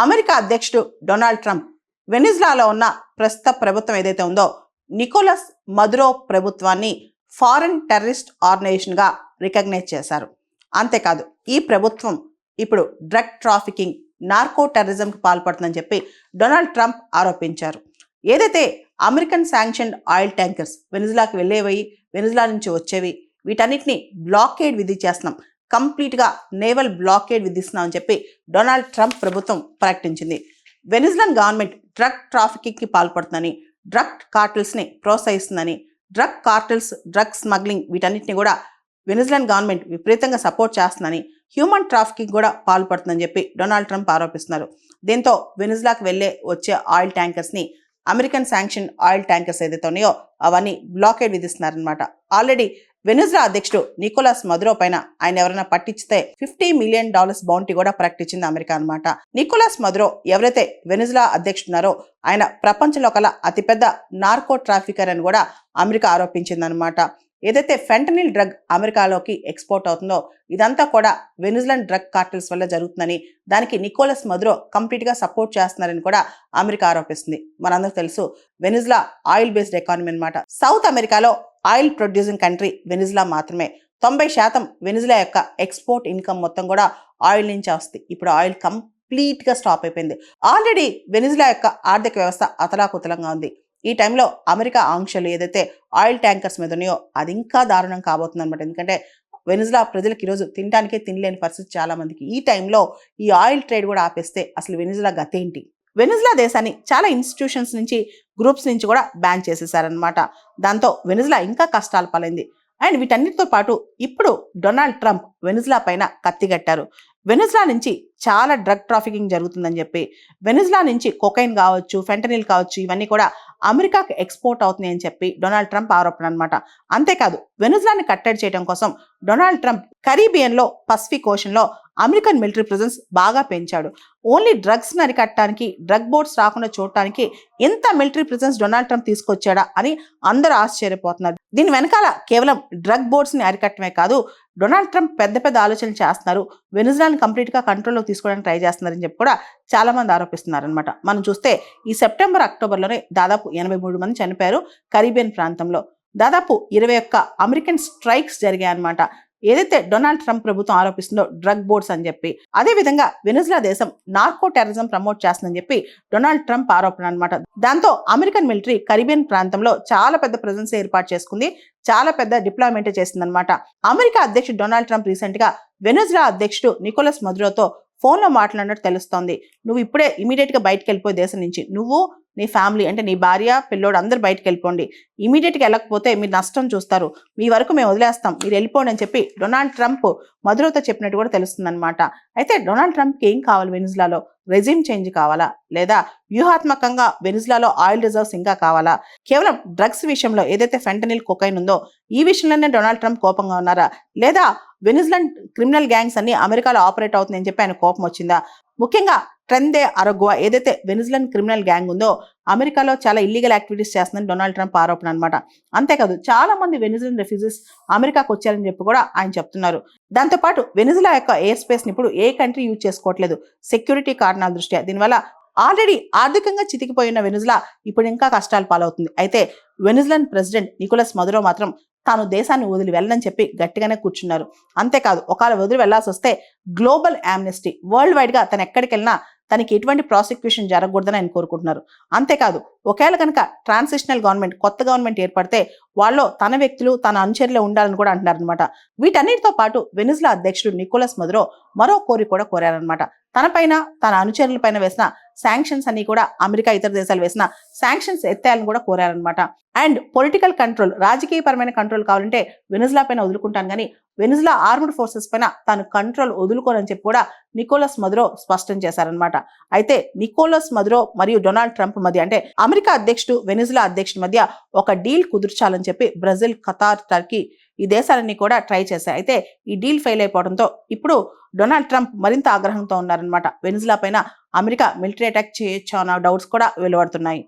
America అధ్యక్షుడు Donald Trump వెనిజులాలో ఉన్న ప్రస్తుత ప్రభుత్వం ఏదైతే ఉందో నికోలస్ మదురో ప్రభుత్వాన్ని ఫారెన్ టెర్రరిస్ట్ ఆర్గనైజేషన్గా రికగ్నైజ్ చేశారు. అంతేకాదు ఈ ప్రభుత్వం ఇప్పుడు డ్రగ్ ట్రాఫికింగ్, నార్కో టెర్రరిజంకి పాల్పడుతుందని చెప్పి డొనాల్డ్ ట్రంప్ ఆరోపించారు. ఏదైతే అమెరికన్ శాంక్షన్డ్ ఆయిల్ ట్యాంకర్స్ వెనిజులాకి వెళ్ళేవి, వెనిజులా నుంచి వచ్చేవి, వీటన్నిటిని బ్లాకేడ్ విధించేస్తున్నాం, కంప్లీట్గా నేవల్ బ్లాకేడ్ విధిస్తున్నామని చెప్పి డొనాల్డ్ ట్రంప్ ప్రభుత్వం ప్రకటించింది. వెనిజులన్ గవర్నమెంట్ డ్రగ్ ట్రాఫికింగ్కి పాల్పడుతుందని, డ్రగ్ కార్టెల్స్ని ప్రోత్సహిస్తుందని, డ్రగ్ కార్టెల్స్, డ్రగ్ స్మగ్లింగ్ వీటన్నిటిని కూడా వెనిజులన్ గవర్నమెంట్ విపరీతంగా సపోర్ట్ చేస్తుందని, హ్యూమన్ ట్రాఫికింగ్ కూడా పాల్పడుతుందని చెప్పి డొనాల్డ్ ట్రంప్ ఆరోపిస్తున్నారు. దీంతో వెనిజులాకి వచ్చే ఆయిల్ ట్యాంకర్స్ని, అమెరికన్ శాంక్షన్ ఆయిల్ ట్యాంకర్స్ ఏదైతే ఉన్నాయో అవన్నీ బ్లాకేడ్ విధిస్తున్నారనమాట. ఆల్రెడీ వెనిజులా అధ్యక్షుడు నికోలస్ మదురో పైన ఆయన ఎవరైనా పట్టించితే $50 మిలియన్ బౌంటీ కూడా ప్రకటించింది అమెరికా అనమాట. నికోలస్ మదురో ఎవరైతే వెనిజులా అధ్యక్షుడున్నారో ఆయన ప్రపంచంలో కల అతిపెద్ద నార్కో ట్రాఫికర్ అని కూడా అమెరికా ఆరోపించిందనమాట. ఏదైతే ఫెంటనిల్ డ్రగ్ అమెరికాలోకి ఎక్స్పోర్ట్ అవుతుందో ఇదంతా కూడా వెనిజులన్ డ్రగ్ కార్టెల్స్ వల్ల జరుగుతుందని, దానికి నికోలస్ మదురో కంప్లీట్గా సపోర్ట్ చేస్తున్నారని కూడా అమెరికా ఆరోపిస్తుంది. మనందరూ తెలుసు వెనిజులా ఆయిల్ బేస్డ్ ఎకానమీ అనమాట. సౌత్ అమెరికాలో ఆయిల్ ప్రొడ్యూసింగ్ కంట్రీ వెనిజులా మాత్రమే. 90% వెనిజులా యొక్క ఎక్స్పోర్ట్ ఇన్కమ్ మొత్తం కూడా ఆయిల్ నుంచి వస్తుంది. ఇప్పుడు ఆయిల్ కంప్లీట్గా స్టాప్ అయిపోయింది. ఆల్రెడీ వెనిజులా యొక్క ఆర్థిక వ్యవస్థ అతలాకుతలంగా ఉంది. ఈ టైంలో అమెరికా ఆంక్షలు ఏదైతే ఆయిల్ ట్యాంకర్స్ మీద ఉన్నాయో అది ఇంకా దారుణం కాబోతుంది అనమాట. ఎందుకంటే వెనిజులా ప్రజలకు ఈరోజు తినడానికే తినలేని పరిస్థితి చాలా మందికి. ఈ టైంలో ఈ ఆయిల్ ట్రేడ్ కూడా ఆపేస్తే అసలు వెనిజులా గతేంటి? వెనిజులా దేశాన్ని చాలా ఇన్స్టిట్యూషన్స్ నుంచి, గ్రూప్స్ నుంచి కూడా బ్యాన్ చేసేసారనమాట. దాంతో వెనిజులా ఇంకా కష్టాలు పాలైంది. అండ్ వీటన్నిటితో పాటు ఇప్పుడు డొనాల్డ్ ట్రంప్ వెనిజులా పైన కత్తిగట్టారు. వెనిజులా నుంచి చాలా డ్రగ్ ట్రాఫికింగ్ జరుగుతుందని చెప్పి, వెనిజులా నుంచి కొకైన్ కావచ్చు, ఫెంటనిల్ కావచ్చు, ఇవన్నీ కూడా అమెరికాకి ఎక్స్పోర్ట్ అవుతున్నాయని చెప్పి డొనాల్డ్ ట్రంప్ ఆరోపణ అనమాట. అంతేకాదు వెనిజులాని కట్టడి చేయడం కోసం డొనాల్డ్ ట్రంప్ కరీబియన్లో, పసిఫిక్ ఓషన్లో అమెరికన్ మిలిటరీ ప్రెజెన్స్ బాగా పెంచాడు. ఓన్లీ డ్రగ్స్ని అరికట్టడానికి, డ్రగ్ బోర్డ్స్ రాకుండా చూడటానికి ఎంత మిలిటరీ ప్రెజెన్స్ డొనాల్డ్ ట్రంప్ తీసుకొచ్చాడా అని అందరూ ఆశ్చర్యపోతున్నారు. దీని వెనకాల కేవలం డ్రగ్ బోర్డ్స్ని అరికట్టమే కాదు, డొనాల్డ్ ట్రంప్ పెద్ద పెద్ద ఆలోచనలు చేస్తున్నారు, వెనిజులాని కంప్లీట్గా కంట్రోల్లో తీసుకోవడానికి ట్రై చేస్తున్నారని చెప్పి కూడా చాలా మంది ఆరోపిస్తున్నారు అనమాట. మనం చూస్తే ఈ సెప్టెంబర్, అక్టోబర్లోనే దాదాపు 83 మంది చనిపోయారు కరీబియన్ ప్రాంతంలో. దాదాపు 21 అమెరికన్ స్ట్రైక్స్ జరిగాయి అనమాట. ఏదైతే డొనాల్డ్ ట్రంప్ ప్రభుత్వం ఆరోపిస్తుందో డ్రగ్ బోర్డ్స్ అని చెప్పి, అదేవిధంగా వెనిజులా దేశం నార్కో టెర్రరిజం ప్రమోట్ చేస్తుందని చెప్పి డొనాల్డ్ ట్రంప్ ఆరోపణ అనమాట. దాంతో అమెరికన్ మిలిటరీ కరీబియన్ ప్రాంతంలో చాలా పెద్ద ప్రెజెన్స్ ఏర్పాటు చేసుకుంది, చాలా పెద్ద డిప్లాయ్మెంట్ చేసిందనమాట. అమెరికా అధ్యక్షుడు డొనాల్డ్ ట్రంప్ రీసెంట్ గా వెనిజులా అధ్యక్షుడు నికోలస్ మదురోతో ఫోన్లో మాట్లాడినట్టు తెలుస్తోంది. నువ్వు ఇప్పుడే ఇమీడియట్గా బయటకు వెళ్ళిపోయి దేశం నుంచి, నువ్వు, నీ ఫ్యామిలీ అంటే నీ భార్య, పిల్లోడు అందరూ బయటకు వెళ్ళిపోండి, ఇమీడియట్గా వెళ్ళకపోతే మీరు నష్టం చూస్తారు, మీ వరకు మేము వదిలేస్తాం, మీరు వెళ్ళిపోండి అని చెప్పి డొనాల్డ్ ట్రంప్ మదురోతో చెప్పినట్టు కూడా తెలుస్తుంది అనమాట. అయితే డొనాల్డ్ ట్రంప్కి ఏం కావాలి వెనిజులాలో? రెజిమ్ చేంజ్ కావాలా, లేదా వ్యూహాత్మకంగా వెనిజులాలో ఆయిల్ రిజర్వ్స్ ఇంకా కావాలా? కేవలం డ్రగ్స్ విషయంలో ఏదైతే ఫెంటనిల్, కొకైన్ ఉందో ఈ విషయంలోనే డొనాల్డ్ ట్రంప్ కోపంగా ఉన్నారా, లేదా వెనిజులన్ క్రిమినల్ గ్యాంగ్స్ అన్ని అమెరికాలో ఆపరేట్ అవుతుందని చెప్పి ఆయన కోపం వచ్చిందా? ముఖ్యంగా ట్రెందే అరగ్వా ఏదైతే వెనిజులన్ క్రిమినల్ గ్యాంగ్ ఉందో అమెరికాలో చాలా ఇల్లీగల్ యాక్టివిటీస్ చేస్తుందని డొనాల్డ్ ట్రంప్ ఆరోపణ అనమాట. అంతేకాదు చాలా మంది వెనిజులన్ రెఫ్యూజీస్ అమెరికాకు వచ్చారని చెప్పి కూడా ఆయన చెప్తున్నారు. దాంతోపాటు వెనిజులా యొక్క ఎయిర్ స్పేస్ ని ఇప్పుడు ఏ కంట్రీ యూజ్ చేసుకోవట్లేదు సెక్యూరిటీ కారణాల దృష్ట్యా. దీనివల్ల ఆల్రెడీ ఆర్థికంగా చితికిపోయిన వెనిజులా ఇప్పుడు ఇంకా కష్టాలు పాలవుతుంది. అయితే వెనిజులన్ ప్రెసిడెంట్ నికోలస్ మదురో మాత్రం తాను దేశాన్ని వదిలి వెళ్ళని చెప్పి గట్టిగానే కూర్చున్నారు. అంతేకాదు ఒకవేళ వదిలి వెళ్లాల్సి వస్తే గ్లోబల్ యామ్నెస్టీ, వరల్డ్ వైడ్ గా తను ఎక్కడికి వెళ్ళినా తనకి ఎటువంటి ప్రాసిక్యూషన్ జరగకూడదని ఆయన కోరుకుంటున్నారు. అంతేకాదు ఒకవేళ కనుక ట్రాన్సిషనల్ గవర్నమెంట్, కొత్త గవర్నమెంట్ ఏర్పడితే వాళ్ళు తన వ్యక్తులు, తన అనుచరులే ఉండాలని కూడా అంటున్నారు అనమాట. వీటన్నిటితో పాటు వెనిజులా అధ్యక్షుడు నికోలస్ మదురో మరో కోరిక కూడా కోరారనమాట. తనపైన, తన అనుచరుల పైన వేసిన శాంక్షన్స్ అన్ని కూడా అమెరికా, ఇతర దేశాలు వేసిన శాంక్షన్స్ ఎత్తేయాలని కూడా కోరారనమాట. అండ్ పొలిటికల్ కంట్రోల్, రాజకీయపరమైన కంట్రోల్ కావాలంటే వెనిజులా పైన వదులుకుంటాను కానీ వెనిజులా ఆర్మ్డ్ ఫోర్సెస్ పైన తాను కంట్రోల్ వదులుకోనని చెప్పి కూడా నికోలస్ మదురో స్పష్టం చేశారనమాట. అయితే నికోలస్ మదురో మరియు డొనాల్డ్ ట్రంప్ మధ్య, అంటే అమెరికా అధ్యక్షుడు, వెనిజులా అధ్యక్షుడి మధ్య ఒక డీల్ కుదుర్చాలని చెప్పి బ్రెజిల్, ఖతార్, టర్కీ ఈ దేశాలన్నీ కూడా ట్రై చేశాయి. అయితే ఈ డీల్ ఫెయిల్ అయిపోవడంతో ఇప్పుడు డొనాల్డ్ ట్రంప్ మరింత ఆగ్రహంతో ఉన్నారనమాట. వెనిజులా పైన అమెరికా మిలిటరీ అటాక్ చేయొచ్చు అన్న డౌట్స్ కూడా వెలువడుతున్నాయి.